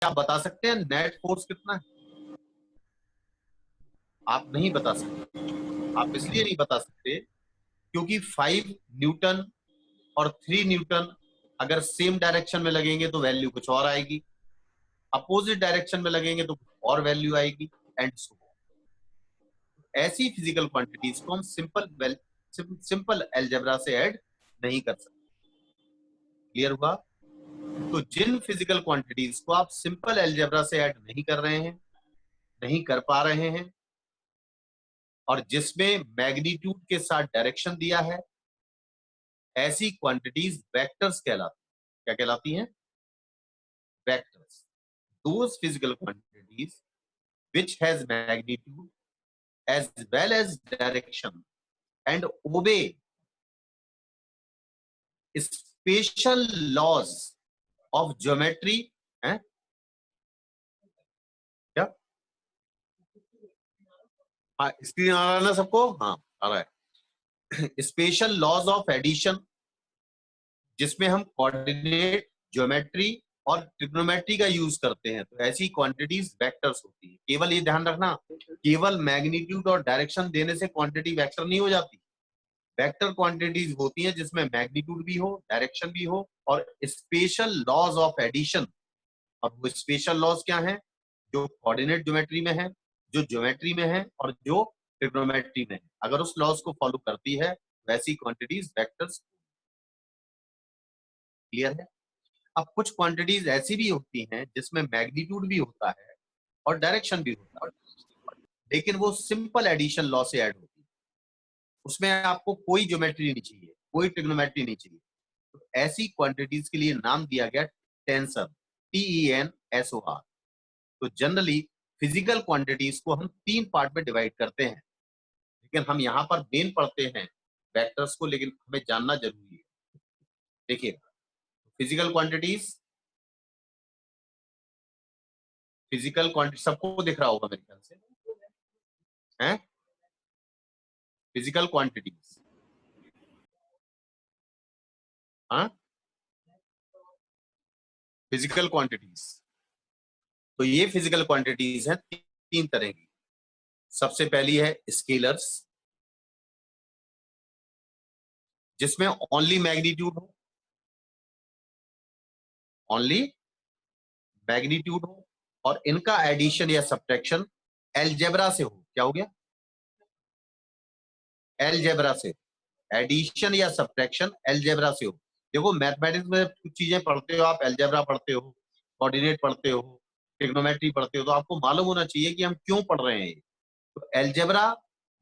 आप बता सकते हैं नेट फोर्स कितना है? आप नहीं बता सकते। आप इसलिए नहीं बता सकते क्योंकि 5 न्यूटन और 3 न्यूटन अगर सेम डायरेक्शन में लगेंगे तो वैल्यू कुछ और आएगी, अपोजिट डायरेक्शन में लगेंगे तो कुछ और वैल्यू आएगी, एंड सो ऐसी फिजिकल क्वांटिटीज को हम सिंपल अलजेब्रा से ऐड नहीं कर सकते। क्लियर हुआ? तो जिन फिजिकल क्वांटिटीज को आप सिंपल अलजेब्रा से ऐड नहीं कर रहे हैं, नहीं कर पा रहे हैं, और जिसमें मैग्नीट्यूड के साथ डायरेक्शन दिया है, ऐसी क्वांटिटीज वेक्टर्स कहलाती हैं। क्या कहलाती हैं? Vectors. Those physical quantities which has magnitude as well as direction and obey special laws of geometry है क्या? हाँ, स्क्रीन आ रहा है ना सबको? हाँ, आ रहा है। स्पेशल लॉज ऑफ एडिशन, जिसमें हम कोऑर्डिनेट, ज्योमेट्री और ट्रिग्नोमेट्री का यूज करते हैं, तो ऐसी क्वांटिटीज वेक्टर्स होती है। केवल ये ध्यान रखना, केवल मैग्नीट्यूड और डायरेक्शन देने से क्वांटिटी वेक्टर नहीं हो जाती। वेक्टर क्वांटिटीज होती हैं जिसमें मैग्नीट्यूड भी हो, डायरेक्शन भी हो, और स्पेशल लॉज ऑफ एडिशन। और वो स्पेशल लॉज क्या हैं? जो कोऑर्डिनेट ज्योमेट्री में है, जो ज्योमेट्री में है, और जो ट्रिग्नोमेट्री में है, अगर उस लॉज को फॉलो करती है वैसी क्वांटिटीज वेक्टर्स। क्लियर है? अब कुछ क्वांटिटीज ऐसी भी होती हैं जिसमें मैग्नीट्यूड भी होता है और डायरेक्शन भी होता है, लेकिन वो सिंपल एडिशन लॉ से ऐड होती है। उसमें आपको कोई ज्योमेट्री नहीं चाहिए, कोई ट्रिग्नोमेट्री नहीं चाहिए। तो ऐसी क्वांटिटीज के लिए नाम दिया गया टेंसर, TENSOR। तो जनरली फिजिकल क्वांटिटीज को हम 3 पार्ट में डिवाइड करते हैं, लेकिन हम यहाँ पर मेन पढ़ते हैं वेक्टर्स को, लेकिन हमें जानना जरूरी है। देखिए, फिजिकल क्वांटिटीज, फिजिकल क्वांटिटी सबको दिख रहा होगा मेरे ख्याल से, हैं? फिजिकल क्वांटिटीज, हाँ, फिजिकल क्वांटिटीज। तो ये फिजिकल क्वांटिटीज हैं 3 तरह की। सबसे पहली है स्केलर्स, जिसमें ओनली मैग्नीट्यूड हो, ओनली मैग्नीट्यूड हो, और इनका एडिशन या सब्ट्रैक्शन अलजेब्रा से हो। क्या हो गया? अलजेब्रा से। एडिशन या सब्ट्रैक्शन अलजेब्रा से हो। देखो, मैथमेटिक्स में कुछ चीजें पढ़ते हो आप, अलजेब्रा पढ़ते हो, कोऑर्डिनेट पढ़ते हो, ट्रिग्नोमेट्री पढ़ते हो, तो आपको मालूम होना चाहिए कि हम क्यों पढ़ रहे हैं। तो अलजेब्रा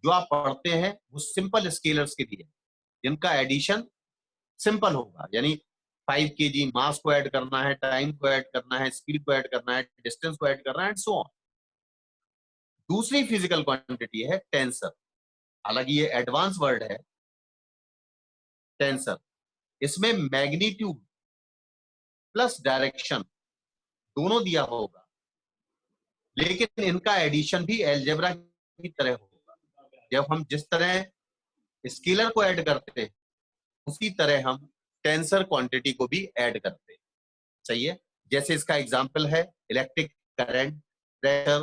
जो आप पढ़ते हैं वो सिंपल स्केलर्स के लिए, जिनका एडिशन सिंपल होगा, यानी 5 kg मास को ऐड करना है, टाइम को ऐड करना है, स्पीड को ऐड करना है, डिस्टेंस को ऐड करना है, एंड सो ऑन। दूसरी फिजिकल क्वांटिटी है टेंसर। हालांकि ये एडवांस वर्ड है, टेंसर। इसमें मैग्नीट्यूड प्लस डायरेक्शन दोनों दिया होगा, लेकिन इनका एडिशन भी अलजेब्रा की तरह होगा। जब हम जिस तरह स्केलर को ऐड करते हैं, उसी तरह हम टेंसर क्वांटिटी को भी ऐड करते हैं। सही है? जैसे इसका एग्जांपल है इलेक्ट्रिक करंट, प्रेशर।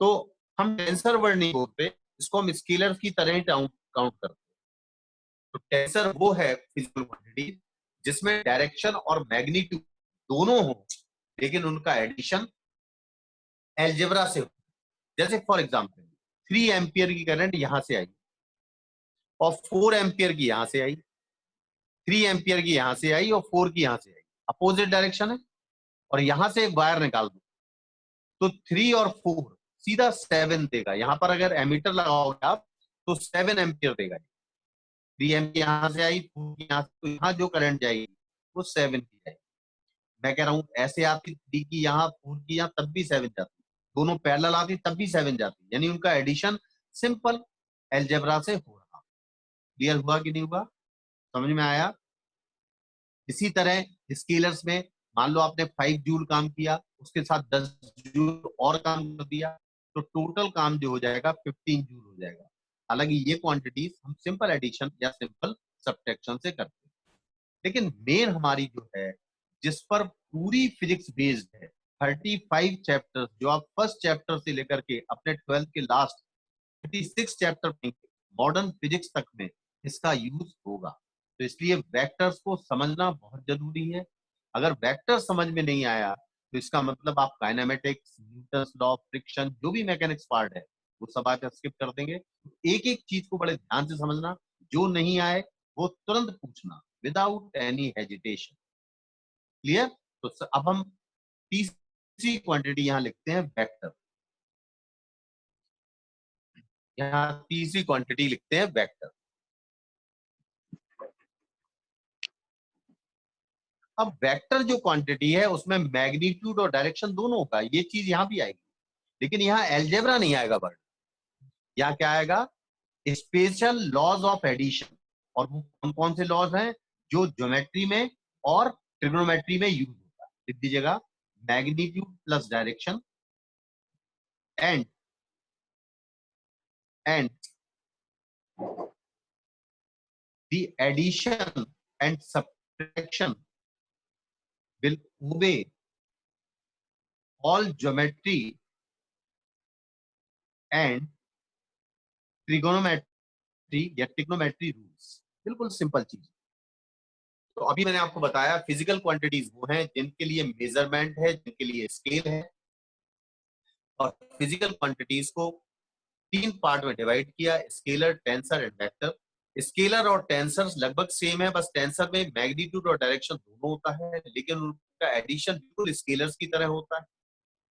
तो हम टेंसर वर्ड नहीं बोलते, इसको हम स्केलर की तरह ही काउंट करते हैं। तो टेंसर वो है फिजिकल क्वांटिटी जिसमें डायरेक्शन और मैग्नीट्यूड दोनों हो, लेकिन उनका एडिशन एल्जेब्रा से हो। जैसे फॉर एग्जांपल 3 एम्पियर की करंट यहां से आई और 4 एम्पियर की यहां से आई, 3 एम्पियर की यहां से आई और 4 की यहां से आई, अपोजिट डायरेक्शन है, और यहां से एक वायर निकाल दो, तो 3 और 4 सीधा 7 देगा। यहां पर अगर एमीटर लगाओगे आप तो 7 एम्पियर देगा। 3 एम्पियर यहां से आई, 4 की यहां से, तो यहाँ जो करंट जाएगी वो 7 की जाएगी। मैं कह रहा हूँ ऐसे आती 3 की यहाँ, 4 की यहाँ, तब भी 7 जाती, दोनों पैरेलल आती तब भी 7 जाती, यानी उनका एडिशन सिंपल अलजेब्रा से हो रहा। क्लियर हुआ कि नहीं हुआ? समझ में आया? इसी तरह स्केलर्स में मान लो आपने 5 जूल काम किया, उसके साथ 10 जूल और काम कर दिया, तो टोटल काम जो हो जाएगा 15 जूल हो जाएगा। हालांकि ये क्वांटिटीज हम सिंपल एडिशन या सिंपल सब्ट्रैक्शन से करते हैं, लेकिन मेन हमारी जो है, जिस पर पूरी फिजिक्स बेस्ड है, 35 चैप्टर जो आप फर्स्ट चैप्टर से लेकर के अपने 12th के लास्ट 36 चैप्टर मॉडर्न फिजिक्स तक में इसका यूज होगा। तो इसलिए वेक्टर्स को समझना बहुत जरूरी है। अगर वेक्टर समझ में नहीं आया तो इसका मतलब आप kinematics, Newton's law of friction, जो भी मैकेनिक्स पार्ट है वो सब आप स्किप कर देंगे। एक एक चीज को बड़े ध्यान से समझना, जो नहीं आए वो तुरंत पूछना विदाउट एनी हेजिटेशन। क्लियर? तो अब हम तीसरी क्वांटिटी यहां लिखते हैं वेक्टर। यहां तीसरी क्वांटिटी लिखते हैं वेक्टर। अब वेक्टर जो क्वांटिटी है उसमें मैग्नीट्यूड और डायरेक्शन दोनों होगा, ये चीज यहां भी आएगी, लेकिन यहाँ एल्जेब्रा नहीं आएगा वर्ड। यहाँ क्या आएगा? Special laws of addition. और वो कौन कौन से लॉज हैं जो ज्योमेट्री में और ट्रिग्नोमेट्री में यूज होता है? लिख दीजिएगा, magnitude plus direction and the addition and subtraction will obey all geometry and trigonometry या trigonometry rules। बिल्कुल सिंपल चीज। तो अभी मैंने आपको बताया फिजिकल क्वांटिटीज वो हैं जिनके लिए मेजरमेंट है, जिनके लिए स्केल है। और फिजिकल क्वांटिटीज को 3 पार्ट में डिवाइड किया, scalar, tensor and vector. Scalar और टेंसर लगभग सेम है, बस टेंसर में मैग्नीट्यूड और डायरेक्शन दोनों होता है, लेकिन उनका एडिशन बिल्कुल स्केलर्स की तरह होता है।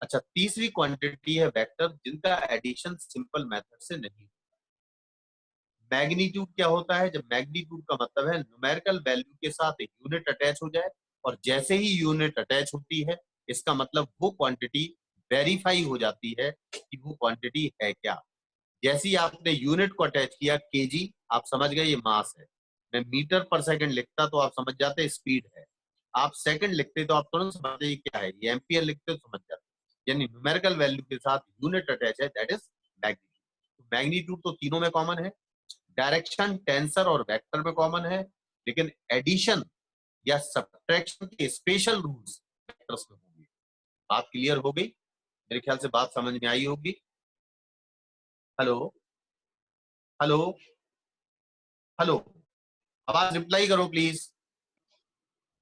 अच्छा, तीसरी क्वांटिटी है वेक्टर, जिनका एडिशन सिंपल मेथड से नहीं। मैग्नीट्यूड क्या होता है? जब मैग्नीट्यूड का मतलब है न्यूमेरिकल वैल्यू के साथ एक यूनिट अटैच हो जाए, और जैसे ही यूनिट अटैच होती है इसका मतलब वो क्वांटिटी वेरीफाई हो जाती है कि वो क्वांटिटी है क्या। जैसे ही आपने यूनिट को अटैच किया, केजी, आप समझ गए ये मास है। मैं मीटर पर सेकंड लिखता तो आप समझ जाते स्पीड है। आप सेकंड लिखते तो आप तुरंत समझते ये क्या है। ये एम्पियर लिखते तो समझ जाते। यानी न्यूमेरिकल वैल्यू के साथ यूनिट अटैच है, दैट इज मैग्नीट्यूड। मैग्नीट्यूड तो तीनों में कॉमन है, डायरेक्शन, टेंसर और वेक्टर में कॉमन है, लेकिन एडिशन या सब्ट्रैक्शन के स्पेशल रूल्स वेक्टर्स में होंगे। बात क्लियर हो गई? मेरे ख्याल से बात समझ में आई होगी। हेलो हेलो हेलो, आवाज रिप्लाई करो प्लीज,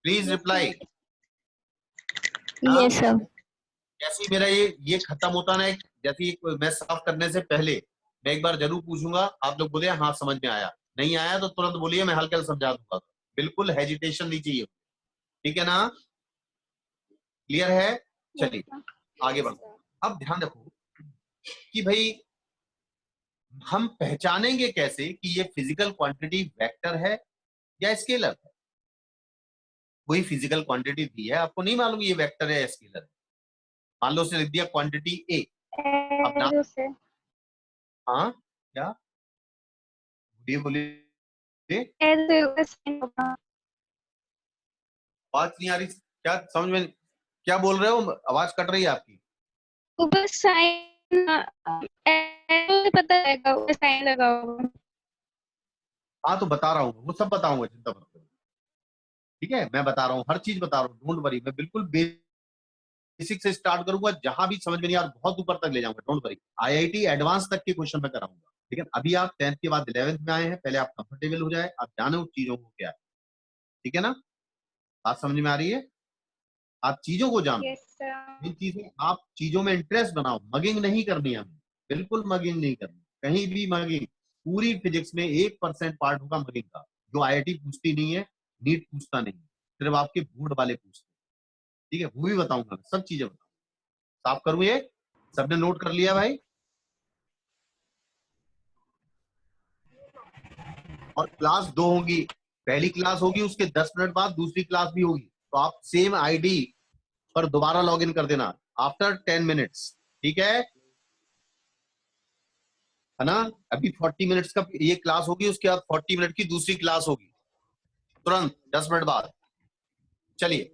प्लीज रिप्लाई। हाँ, यस सर। जैसे ही मेरा ये खत्म होता ना, जैसे ही मैं साफ करने से पहले मैं एक बार जरूर पूछूंगा, आप लोग बोले हाँ समझ में आया, नहीं आया तो तुरंत बोलिए, मैं हल्का समझा दूंगा। बिल्कुल हेजिटेशन नहीं चाहिए, ठीक है ना? क्लियर है? चलिए आगे बढ़ो। अब ध्यान रखो कि भाई हम पहचानेंगे कैसे कि ये फिजिकल क्वांटिटी वेक्टर है या स्केलर है। कोई फिजिकल क्वांटिटी दी है, आपको नहीं मालूम ये वेक्टर है या स्केलर है। मान लो उसने लिख दिया क्वांटिटी ए। अब ना, हाँ क्या बोलिए बोलिए, आवाज नहीं आ रही, क्या समझ में, क्या बोल रहे हो? आवाज कट रही है आपकी। पता रहेगा, साइन लगा होगा। हाँ तो बता रहा हूँ, वो सब बताऊंगा, चिंता मत करो। ठीक है, मैं बता रहा हूँ, हर चीज बता रहा हूँ, डोंट वरी। मैं बिल्कुल बेसिक से स्टार्ट करूंगा, जहां भी समझ में नहीं आ रहा बहुत ऊपर तक ले जाऊंगा, डोंट वरी। आईआईटी एडवांस तक के क्वेश्चन मैं कराऊंगा, लेकिन अभी आप 10th के बाद 11th में आए हैं, पहले आप कंफर्टेबल हो जाए, आप जाने उस चीजों को क्या है। ठीक है ना? बात समझ में आ रही है? आप चीजों को जानो, यस सर। इन चीजों, आप चीजों में इंटरेस्ट बनाओ। मगिंग नहीं करनी हमें, बिल्कुल मगिंग नहीं करनी, कहीं भी मगिंग। पूरी फिजिक्स में 1% पार्ट होगा मगिंग का, जो आईआईटी पूछती नहीं है, नीट पूछता नहीं, सिर्फ आपके बोर्ड वाले पूछते हैं। ठीक है, वो भी बताऊंगा, सब चीजें बताऊंगा। साफ करूं ये? सबने नोट कर लिया भाई? और क्लास 2 होगी, पहली क्लास होगी, उसके 10 मिनट बाद दूसरी क्लास भी होगी, तो आप सेम आईडी पर दोबारा लॉग इन कर देना आफ्टर 10 मिनट्स। ठीक है ना? अभी 40 मिनट्स का ये क्लास होगी, उसके बाद 40 मिनट की दूसरी क्लास होगी, तुरंत 10 मिनट बाद। चलिए,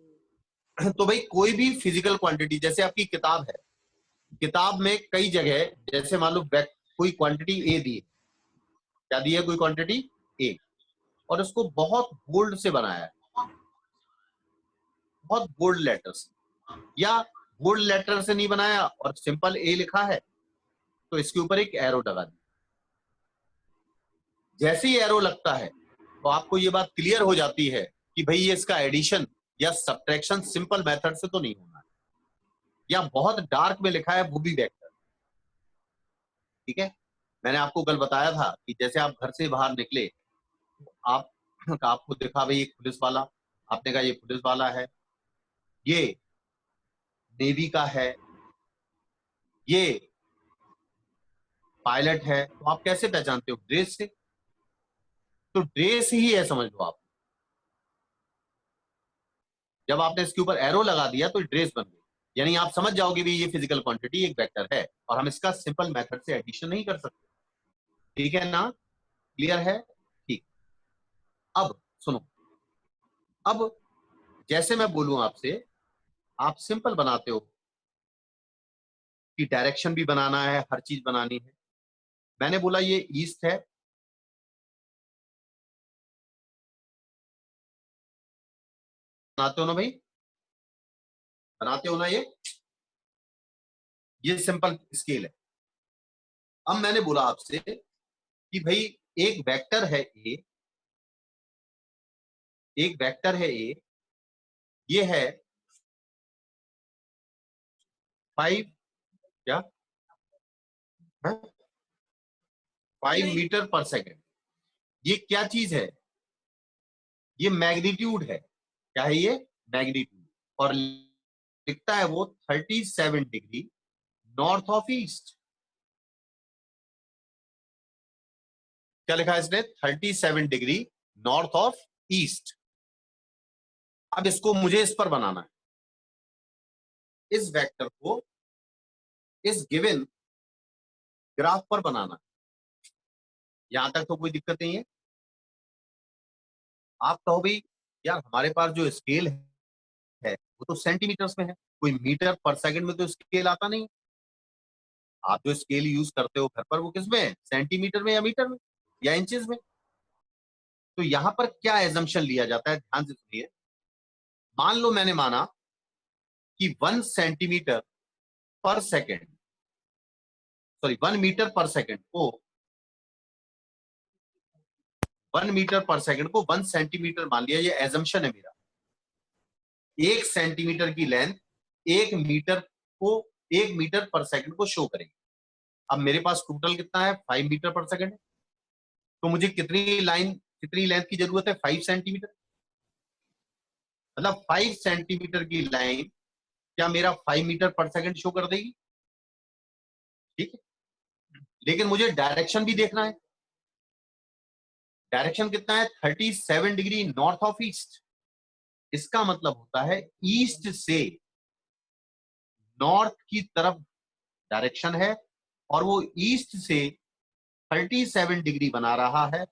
तो भाई कोई भी फिजिकल क्वांटिटी, जैसे आपकी किताब है, किताब में कई जगह, जैसे मान लो कोई क्वांटिटी ए दी है, क्या दी है? कोई क्वांटिटी ए, और उसको बहुत बोल्ड से बनाया है, बहुत बोल्ड लेटर्स, या बोल्ड लेटर से नहीं बनाया और सिंपल ए लिखा है, तो इसके ऊपर एक एरो लगा दी। जैसे ही एरो लगता है तो आपको ये बात क्लियर हो जाती है कि भाई ये इसका एडिशन या सब्ट्रैक्शन सिंपल मेथड से तो नहीं होना है, या बहुत डार्क में लिखा है वो भी वेक्टर। ठीक है, मैंने आपको कल बताया था कि जैसे आप घर से बाहर निकले, आप आपको दिखा भाई एक पुलिस वाला, आपने कहा ये पुलिस वाला है, ये नेवी का है, ये पायलट है, तो आप कैसे पहचानते हो? ड्रेस से। तो ड्रेस ही है समझ लो आप। जब आपने इसके ऊपर एरो लगा दिया तो ड्रेस बन गई, यानी आप समझ जाओगे भी ये फिजिकल क्वांटिटी एक वेक्टर है और हम इसका सिंपल मेथड से एडिशन नहीं कर सकते। ठीक है ना? क्लियर है? ठीक। अब सुनो, अब जैसे मैं बोलूं आपसे, आप सिंपल बनाते हो कि डायरेक्शन भी बनाना है, हर चीज बनानी है। मैंने बोला ये ईस्ट है, बनाते हो ना भाई? बनाते हो ना? ये सिंपल स्केल है। अब मैंने बोला आपसे कि भाई एक वेक्टर है ए, एक वेक्टर है ए, ये है 5, क्या 5 मीटर पर सेकेंड। ये क्या चीज है? ये मैग्नीट्यूड है। क्या है ये? मैग्नीट्यूड। और लिखता है वो 37 डिग्री नॉर्थ ऑफ ईस्ट। क्या लिखा है इसने? 37 डिग्री नॉर्थ ऑफ ईस्ट। अब इसको मुझे इस पर बनाना है, इस वेक्टर को इस गिवन ग्राफ पर बनाना है। यहां तक तो कोई दिक्कत नहीं है। आप कहो भाई यार हमारे पास जो स्केल है वो तो सेंटीमीटर्स में है, कोई मीटर पर सेकंड में तो स्केल आता नहीं। आप जो स्केल यूज करते हो घर पर वो किस में है? सेंटीमीटर में या मीटर में या इंचेस में? तो यहां पर क्या एजम्पशन लिया जाता है, ध्यान से सुनिए। मान लो मैंने माना कि 1 सेंटीमीटर पर second, sorry 1 metre per second को, 1 मीटर पर सेकेंड को 1 सेंटीमीटर मान लिया, ये एजम्पशन है मेरा। 1 सेंटीमीटर की लेंथ 1 मीटर को, 1 मीटर पर सेकेंड को शो करेगी। अब मेरे पास टोटल कितना है? 5 मीटर पर सेकेंड है। तो मुझे कितनी लेंथ की जरूरत है? 5 सेंटीमीटर। मतलब 5 सेंटीमीटर की लाइन क्या मेरा 5 मीटर पर सेकेंड शो कर देगी? ठीक है, लेकिन मुझे डायरेक्शन भी देखना है। डायरेक्शन कितना है? 37 डिग्री नॉर्थ ऑफ ईस्ट। इसका मतलब होता है ईस्ट से नॉर्थ की तरफ डायरेक्शन है और वो ईस्ट से 37 डिग्री बना रहा है।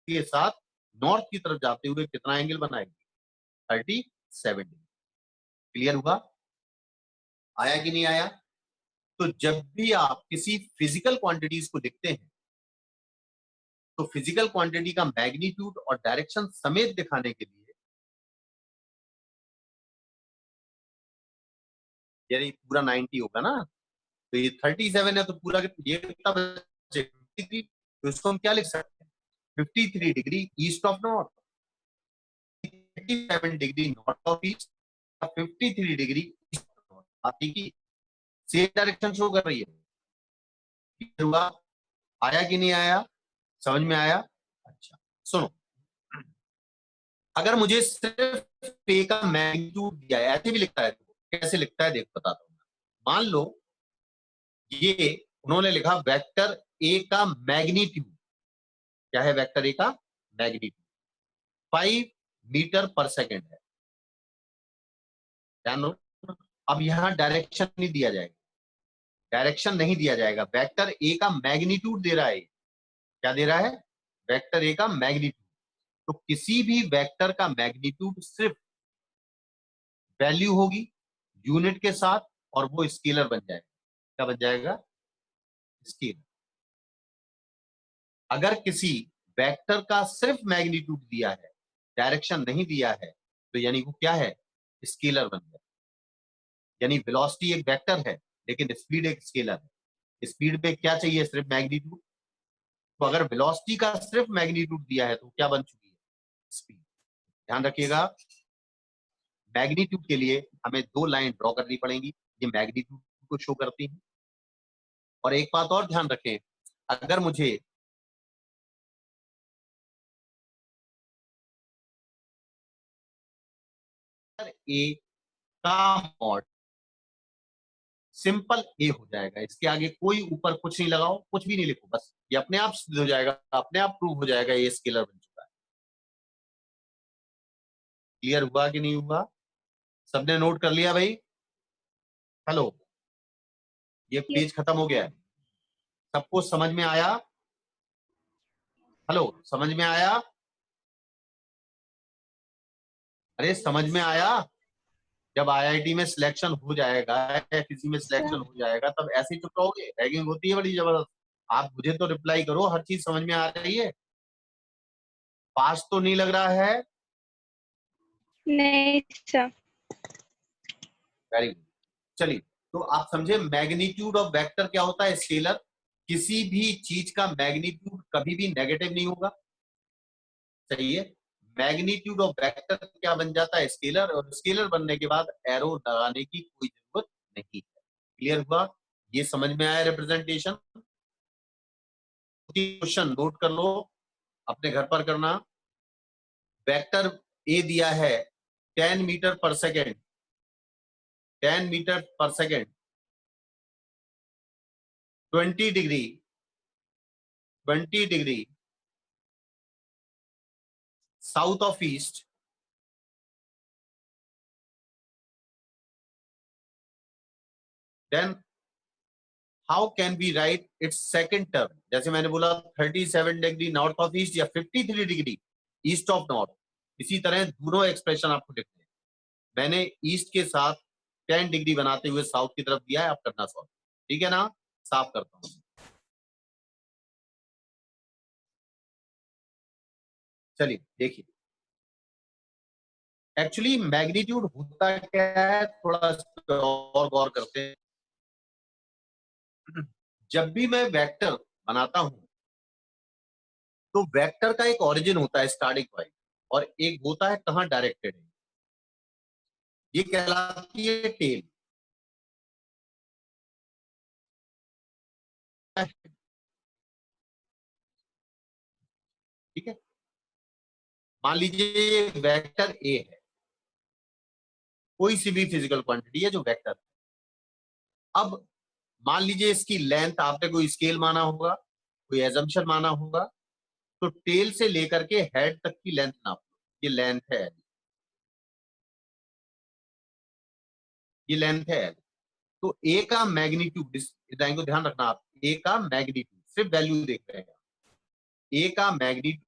के साथ नॉर्थ की तरफ जाते हुए कितना एंगल बनाएगी? 37 डिग्री। क्लियर हुआ? आया कि नहीं आया? तो जब भी आप किसी फिजिकल क्वांटिटीज को लिखते हैं तो फिजिकल क्वांटिटी का मैग्नीट्यूड और डायरेक्शन समेत दिखाने के लिए, यानी पूरा 90 होगा ना, तो ये 37 है तो पूरा ये कितना बचे? 53। तो इसको हम क्या लिख सकते हैं? 53 degree east of north. 37 degree north of east, 53 degree east of north. बाकी की सेम डायरेक्शन शो कर रही है। हुआ? आया कि नहीं आया? समझ में आया? अच्छा सुनो, अगर मुझे सिर्फ पे का मैग्नीट्यूड दिया है, ऐसे भी लिखता है, कैसे लिखता है देख बताता हूं। मान लो ये उन्होंने लिखा वेक्टर ए का मैग्नीट्यूड। क्या है वेक्टर ए का मैग्नीट्यूड? 5 मीटर पर सेकेंड है। ध्यान दो, अब यहां डायरेक्शन नहीं दिया जाएगा, डायरेक्शन नहीं दिया जाएगा, वेक्टर ए का मैग्नीट्यूड दे रहा है। क्या दे रहा है? वेक्टर ए का मैग्नीट्यूड। तो किसी भी वेक्टर का मैग्नीट्यूड सिर्फ वैल्यू होगी, यूनिट के साथ, और वो स्केलर बन जाएगा। क्या बन जाएगा? स्केलर। अगर किसी वेक्टर का सिर्फ मैग्नीट्यूड दिया है, डायरेक्शन नहीं दिया है, तो यानी वो क्या है? स्केलर बन गया। यानी वेलोसिटी एक वेक्टर है लेकिन स्पीड एक स्केलर है। स्पीड में क्या चाहिए? सिर्फ मैग्नीट्यूड। तो अगर वेलोसिटी का सिर्फ मैग्नीट्यूड दिया है तो क्या बन चुकी है? स्पीड। ध्यान रखिएगा, मैग्नीट्यूड के लिए हमें दो लाइन ड्रॉ करनी पड़ेंगी, ये मैग्नीट्यूड को शो करती है। और एक बात और ध्यान रखें, अगर मुझे ए का मॉड सिंपल ए हो जाएगा, इसके आगे कोई ऊपर कुछ नहीं लगाओ, कुछ भी नहीं लिखो, बस ये अपने आप सिद्ध हो जाएगा, अपने आप प्रूव हो जाएगा, ये स्केलर बन चुका है। क्लियर हुआ कि नहीं हुआ? सबने नोट कर लिया भाई? हेलो, ये पेज खत्म हो गया है, सबको समझ में आया? हेलो, समझ में आया? अरे समझ में आया? जब आईआईटी में सिलेक्शन हो जाएगा या किसी में सिलेक्शन हो जाएगा तब ऐसे ही चुप रहोगे? रैगिंग होती है बड़ी जबरदस्त। आप मुझे तो रिप्लाई करो, हर चीज समझ में आ रही है? पास तो नहीं लग रहा है? नहीं सर। Very good. चलिए, तो आप समझे मैग्नीट्यूड ऑफ वेक्टर क्या होता है? स्केलर। किसी भी चीज का मैग्नीट्यूड कभी भी नेगेटिव नहीं होगा, सही है? मैग्नीट्यूड ऑफ वेक्टर क्या बन जाता है? स्केलर। और स्केलर बनने के बाद एरो लगाने की कोई जरूरत नहीं है। क्लियर हुआ? ये समझ में आया रिप्रेजेंटेशन? क्वेश्चन नोट कर लो, अपने घर पर करना। वेक्टर ए दिया है 10 metre per second, 10 metre per second, 20 degree, 20 degree south of east, then how can be right it's second term? जैसे मैंने बोला 37 डिग्री नॉर्थ ऑफ ईस्ट या 53 डिग्री ईस्ट ऑफ नॉर्थ, इसी तरह दोनों एक्सप्रेशन आपको लिखने हैं। मैंने ईस्ट के साथ 10 डिग्री बनाते हुए साउथ की तरफ दिया है, आप करना सॉल्व। ठीक है ना? साफ करता हूं। चलिए देखिए, एक्चुअली मैग्नीट्यूड होता क्या है, थोड़ा इस पे और गौर करते हैं। जब भी मैं वेक्टर बनाता हूं तो वेक्टर का एक ओरिजिन होता है, स्टार्टिंग पॉइंट, और एक होता है कहां डायरेक्टेड है, ये कहलाती है टेल। ठीक है, मान लीजिए ये वेक्टर ए है, कोई सी भी फिजिकल क्वांटिटी है जो वेक्टर है। अब मान लीजिए इसकी लेंथ आपने कोई स्केल माना होगा, कोई एजम्पशन माना होगा, तो टेल से लेकर के हेड तक की लेंथ नाप लो, ये लेंथ है, ये लेंथ है। तो ए का मैग्नीट्यूड, इस लाइन को ध्यान रखना आप, ए का मैग्नीट्यूड, सिर्फ वैल्यू देख रहे हैं, ए का मैग्नीट्यूड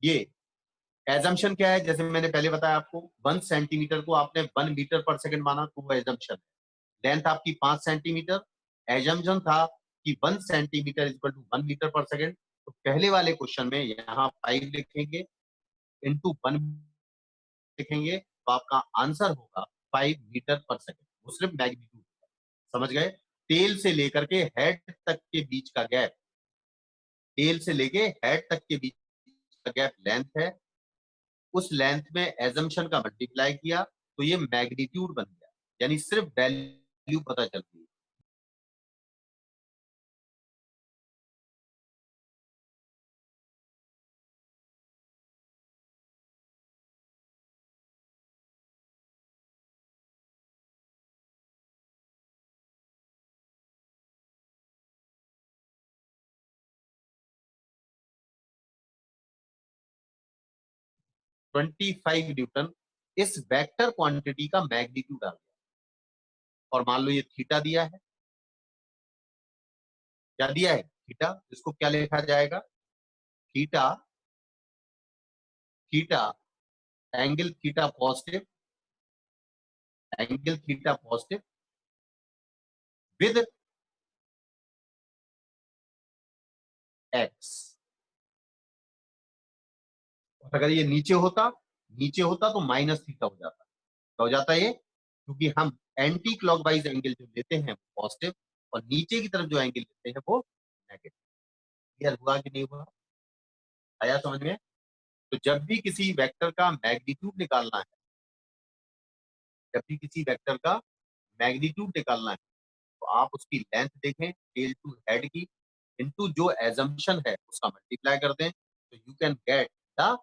ये एजम्पशन क्या है? जैसे मैंने पहले बताया आपको, 1 सेंटीमीटर को आपने 1 मीटर पर सेकंड माना तो वो एजम्पशन है। लेंथ आपकी 5 सेंटीमीटर, एजम्पशन था कि 1 सेंटीमीटर इक्वल टू 1 मीटर पर सेकंड। तो पहले वाले क्वेश्चन में यहाँ 5 लिखेंगे, इंटू 1 लिखेंगे, तो आपका आंसर होगा 5 मीटर पर सेकंड। वो सिर्फ मैग्नीट्यूड, समझ गए? टेल से लेकर के हेड तक के बीच का गैप, टेल से लेके हेड तक के बीच का गैप लेंथ है। उस लेंथ में एजम्पशन का मल्टीप्लाई किया तो ये मैग्नीट्यूड बन गया, यानी सिर्फ वैल्यू पता चलती है। ₹25 इस वेक्टर क्वांटिटी का मैग्नीट्यूड आ गया। और मान लो ये थीटा दिया है, क्या दिया है, थीटा। इसको क्या लिखा जाएगा, theta, theta angle theta positive, angle theta positive with x. और अगर ये नीचे होता तो माइनस थीटा हो जाता। क्या हो जाता है ये, क्योंकि हम एंटी क्लॉकवाइज एंगल जो लेते हैं पॉजिटिव, और नीचे की तरफ जो एंगल लेते हैं वो नेगेटिव। क्लियर हुआ कि नहीं हुआ, आया समझ में। तो जब भी किसी वेक्टर का मैग्नीट्यूड निकालना है, जब भी किसी वेक्टर का मैग्नीट्यूड निकालना है, तो आप उसकी लेंथ देखें टेल टू हेड की, इनटू जो एजम्पशन है उसका मल्टीप्लाई कर दें, तो you can get the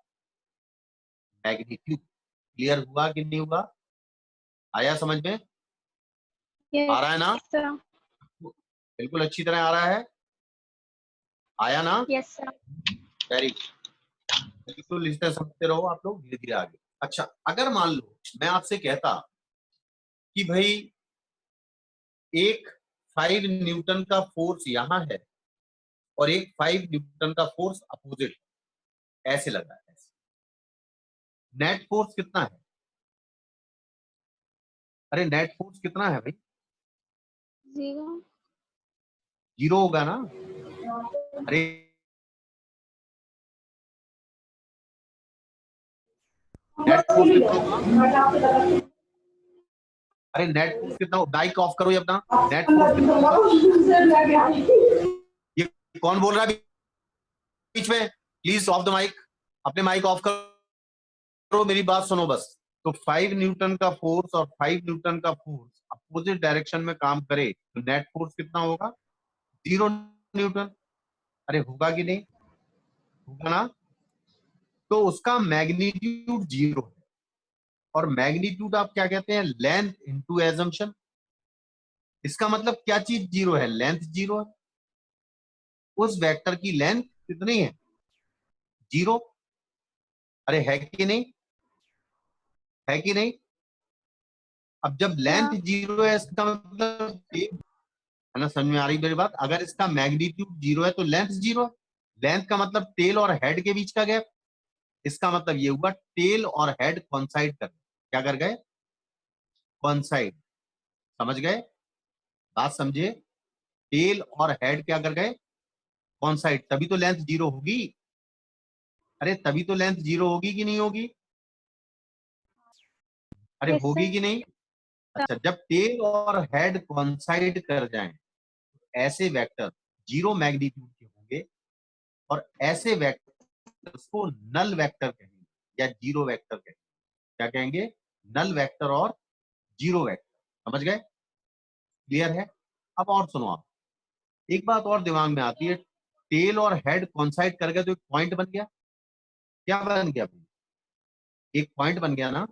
magnitude. Clear हुआ कि नहीं हुआ, आया समझ में, आ रहा है ना, Yes, sir. बिल्कुल अच्छी तरह आ रहा है, आया ना, Yes, sir. Very good. बिल्कुल इस तरह समझते रहो आप लोग धीरे धीरे आगे। अच्छा, अगर मान लो मैं आपसे कहता कि भाई एक 5 न्यूटन का फोर्स यहां है और एक 5 न्यूटन का फोर्स अपोजिट ऐसे लगा है, नेट फोर्स कितना है, अरे नेट फोर्स कितना है भाई, 0. जीरो होगा ना, अरे नेट फोर्स कितना होगा, अरे नेट फोर्स कितना, बाइक ऑफ करो ये अपना, नेट फोर्स कितना होगा, ये कौन बोल रहा है बीच में, प्लीज ऑफ द माइक, अपने माइक ऑफ करो, मेरी बात सुनो बस। तो 5 न्यूटन का फोर्स और 5 न्यूटन का फोर्स अपोजिट डायरेक्शन में काम करे तो नेट फोर्स कितना होगा, 0 न्यूटन। अरे होगा कि नहीं, होगा ना, तो उसका मैग्नीट्यूड 0 है। और मैग्नीट्यूड आप क्या कहते हैं, लेंथ इंटू एजम्पशन। इसका मतलब क्या चीज 0 है, लेंथ 0 है, उस वेक्टर की लेंथ कितनी है, 0। अरे है कि नहीं, है कि नहीं। अब जब लेंथ Yeah. 0 है इसका मतलब है ना, समझ में आ रही मेरी बात, अगर इसका मैग्नीट्यूड 0 है तो लेंथ 0 है। लेंथ का मतलब टेल और हेड के बीच का गैप। इसका मतलब ये हुआ टेल और हेड कॉन्साइड कर, क्या कर गए, कॉन्साइड। समझ गए, बात समझे, टेल और हेड क्या कर गए, कॉन्साइड, तभी तो लेंथ 0 होगी। अरे तभी तो लेंथ 0 होगी कि नहीं होगी, अरे Yes, होगी sir. कि नहीं। अच्छा, जब टेल और हेड कॉन्साइड कर जाएं ऐसे वेक्टर 0 मैग्नीट्यूड के होंगे, और ऐसे वेक्टर को नल वेक्टर कहेंगे या जीरो वेक्टर कहेंगे। क्या कहेंगे, नल वेक्टर और जीरो वेक्टर। समझ गए, क्लियर है। अब और सुनो आप, एक बात और दिमाग में आती है, टेल और हेड कॉन्साइड कर गए तो एक पॉइंट बन गया, क्या बन गया भाई, एक पॉइंट बन गया ना।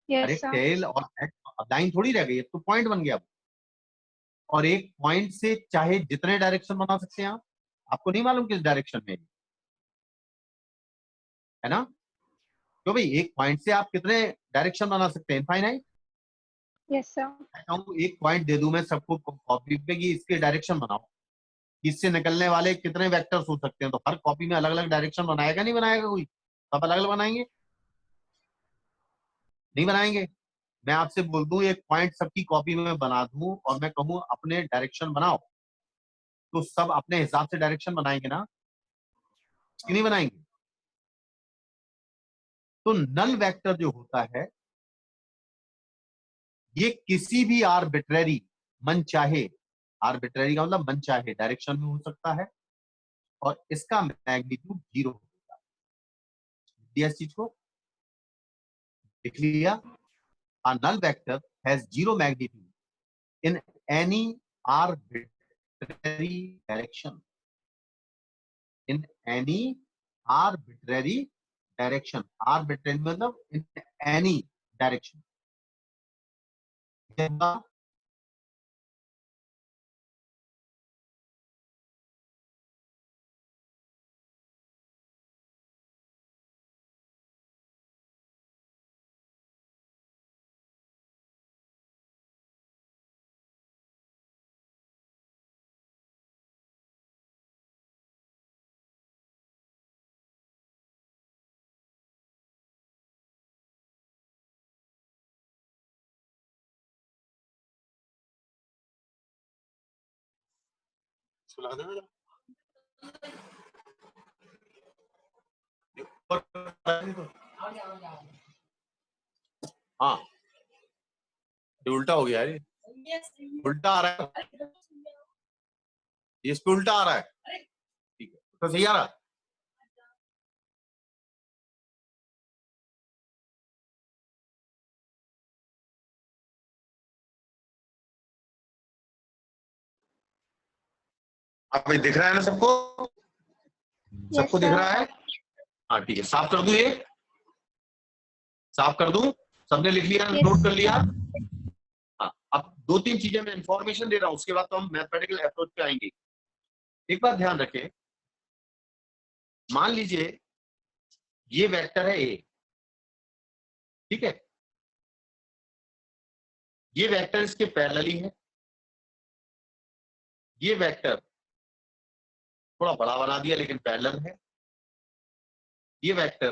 अरे Yes, sir. टेल और हेड लाइन थोड़ी रह गई, तो पॉइंट बन गया। और एक पॉइंट से चाहे जितने डायरेक्शन बना सकते हैं आप, आपको नहीं मालूम किस डायरेक्शन में, है ना, क्यों भाई, एक पॉइंट से आप कितने डायरेक्शन बना सकते हैं, इनफाइनाइट। Yes, sir. एक पॉइंट दे दूं मैं सबको कॉपी पे कि इसके डायरेक्शन बनाओ, इससे निकलने वाले कितने वेक्टर्स हो सकते हैं, तो हर कॉपी में अलग अलग डायरेक्शन बनाएगा नहीं बनाएगा कोई, सब अलग अलग बनाएंगे, नहीं बनाएंगे। मैं आपसे बोल दूं एक पॉइंट सबकी कॉपी में बना दूं और मैं कहूं अपने डायरेक्शन बनाओ, तो सब अपने हिसाब से डायरेक्शन बनाएंगे ना, कि नहीं बनाएंगे। तो नल वेक्टर जो होता है ये किसी भी आर्बिट्रेरी, मन चाहे, आर्बिट्रेरी का मतलब मन चाहे डायरेक्शन में हो सकता है, और इसका मैग्नीट्यूड 0 होता है। इस चीज को लिख लिया, a null vector has zero magnitude in any arbitrary direction, in any arbitrary direction, arbitrary मतलब in any direction। सुला देना। हाँ ये उल्टा हो गया है, उल्टा आ रहा है, इस पे उल्टा आ रहा है, ठीक है तो सही आ रहा है। अब ये दिख रहा है ना सबको, सबको दिख रहा है? हाँ ठीक है, साफ कर दूं, ये साफ कर दूं, सबने लिख लिया, नोट कर लिया? हाँ अब दो तीन चीजें मैं इंफॉर्मेशन दे रहा हूं, उसके बाद तो हम मैथमेटिकल अप्रोच पे आएंगे। एक बात ध्यान रखें, मान लीजिए ये वेक्टर है ए, ठीक है, ये वेक्टर इसके पैरेलली है, ये वेक्टर थोड़ा बड़ा बना दिया लेकिन पैरेलल है, ये वेक्टर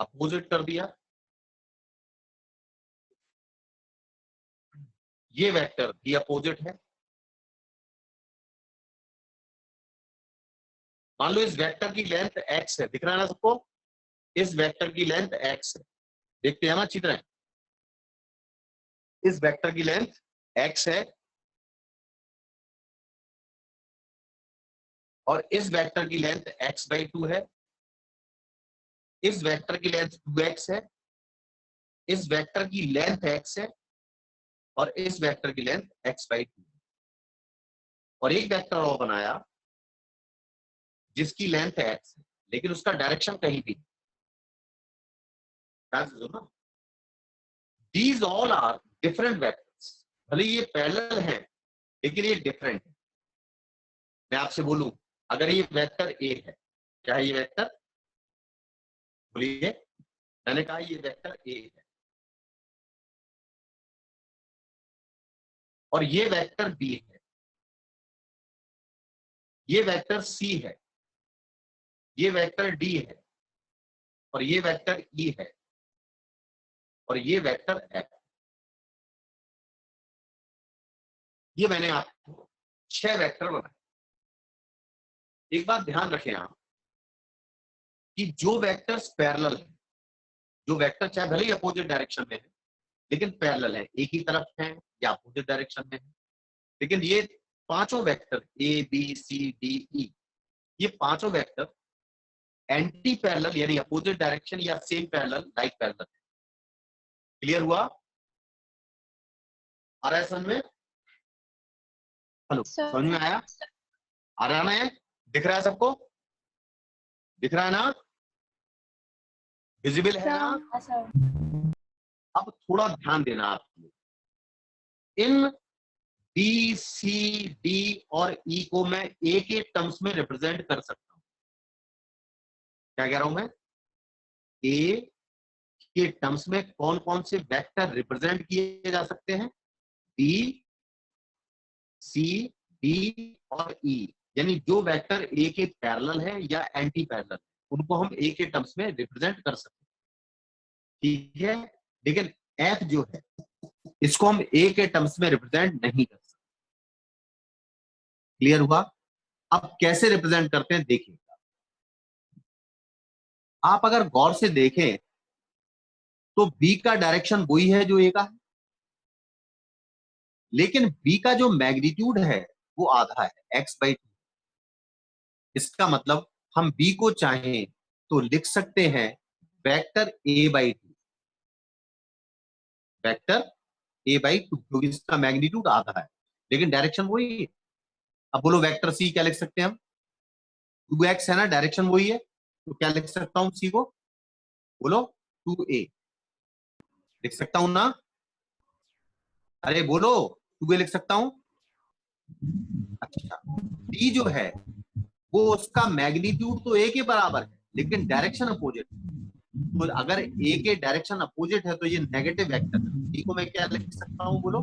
अपोजिट कर दिया, ये वेक्टर भी अपोजिट है। मान लो इस वेक्टर की लेंथ x है, दिख रहा है ना सबको, इस वेक्टर की लेंथ x है, देखते हैं ना अच्छी तरह, इस वेक्टर की लेंथ x है और इस वेक्टर की लेंथ x/2 है, इस वेक्टर की लेंथ 2x है, इस वेक्टर की लेंथ x है और इस वेक्टर की लेंथ x/2 है। और एक वेक्टर और बनाया जिसकी लेंथ x है लेकिन उसका डायरेक्शन कहीं भी नहीं। These all are different vectors, भले ये पैरेलल हैं लेकिन ये डिफरेंट है। मैं आपसे बोलूं अगर ये वेक्टर ए है, क्या है ये वेक्टर? बोलिए, मैंने कहा ये वेक्टर ए है और ये वेक्टर बी है, ये वेक्टर सी है, ये वेक्टर डी है और ये वेक्टर ई है और ये वेक्टर एफ। ये मैंने आपको 6 वेक्टर बनाए। एक बात ध्यान रखें आप कि जो वेक्टर्स पैरेलल है, जो वेक्टर चाहे भले ही अपोजिट डायरेक्शन में है लेकिन पैरेलल है, एक ही तरफ है या अपोजिट डायरेक्शन में है, लेकिन ये पांचों vector A B C D E, ये पांचों वेक्टर एंटी पैरेलल यानी अपोजिट डायरेक्शन या सेम पैरेलल लाइक पैरेलल है। क्लियर हुआ? आ रहा है समझ में? हेलो, समझ में आया? आ रहा है? दिख रहा है सबको? दिख रहा है ना? विजिबल है ना? अब थोड़ा ध्यान देना आप, इन बी सी डी और ई को मैं ए के टर्म्स में रिप्रेजेंट कर सकता हूं। क्या कह रहा हूं मैं? ए के टर्म्स में कौन कौन से वेक्टर रिप्रेजेंट किए जा सकते हैं? बी सी डी और ई, यानी जो वेक्टर ए के पैरेलल है या एंटी पैरेलल, उनको हम ए के टर्म्स में रिप्रेजेंट कर सकते हैं, ठीक है। लेकिन एफ जो है इसको हम ए के टर्म्स में रिप्रेजेंट नहीं कर सकते। क्लियर हुआ? अब कैसे रिप्रेजेंट करते हैं देखिए, आप अगर गौर से देखें तो बी का डायरेक्शन वही है जो ए का है, लेकिन बी का जो मैग्नीट्यूड है वो आधा है, x/2। इसका मतलब हम बी को चाहें तो लिख सकते हैं वेक्टर a/2, वेक्टर a/2, क्योंकि इसका मैग्नीट्यूड आधा है लेकिन डायरेक्शन वही है। अब बोलो वेक्टर सी क्या लिख सकते हैं हम? 2x है ना, डायरेक्शन वही है, तो क्या लिख सकता हूं सी को? बोलो 2a लिख सकता हूं ना? अरे बोलो 2a लिख सकता हूं। अच्छा, डी जो है वो उसका मैग्नीट्यूड तो ए के बराबर है लेकिन डायरेक्शन अपोजिट है। तो अगर ए के डायरेक्शन अपोजिट है तो ये नेगेटिव वेक्टर है। डी को मैं क्या लिख सकता हूं? बोलो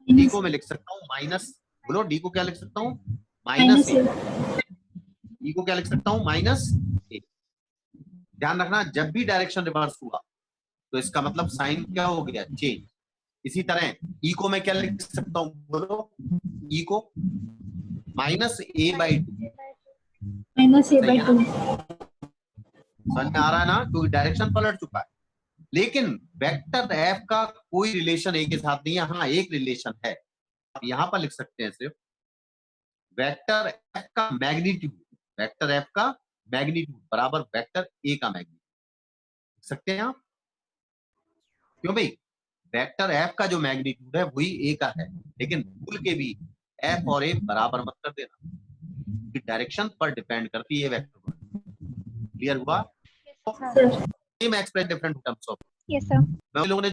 डी को मैं लिख सकता हूं माइनस, बोलो डी को क्या लिख सकता हूं? माइनस ए। डी को क्या लिख सकता हूं? माइनस ए। ध्यान रखना, जब भी डायरेक्शन रिवर्स हुआ तो इसका मतलब साइन क्या हो गया? चेंज। इसी तरह ई को मैं क्या लिख सकता हूं? बोलो ई को minus A by two, -a/2। समझ में आ रहा है ना, क्योंकि डायरेक्शन पलट चुका है। लेकिन वेक्टर एफ का कोई रिलेशन ए के साथ नहीं है। हाँ, एक रिलेशन है, आप यहां पर लिख सकते हैं सिर्फ वेक्टर एफ का मैग्नीट्यूड, वेक्टर एफ का मैग्नीट्यूड बराबर वेक्टर ए का मैग्नीट्यूड लिख सकते हैं आप। क्यों भाई, वेक्टर एफ का जो मैग्नीट्यूड है वही ए का है, लेकिन भूल के भी एफ और ए बराबर मत कर देना, डायरेक्शन पर डिपेंड करती है वेक्टर। क्लियर हुआ? Same express different terms of. Yes sir. मैं लोगों ने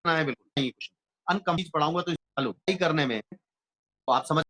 है बिल्कुल नहीं, क्वेश्चन अनकम्प्लीट पढ़ाऊंगा तो हेलो करने में तो आप समझ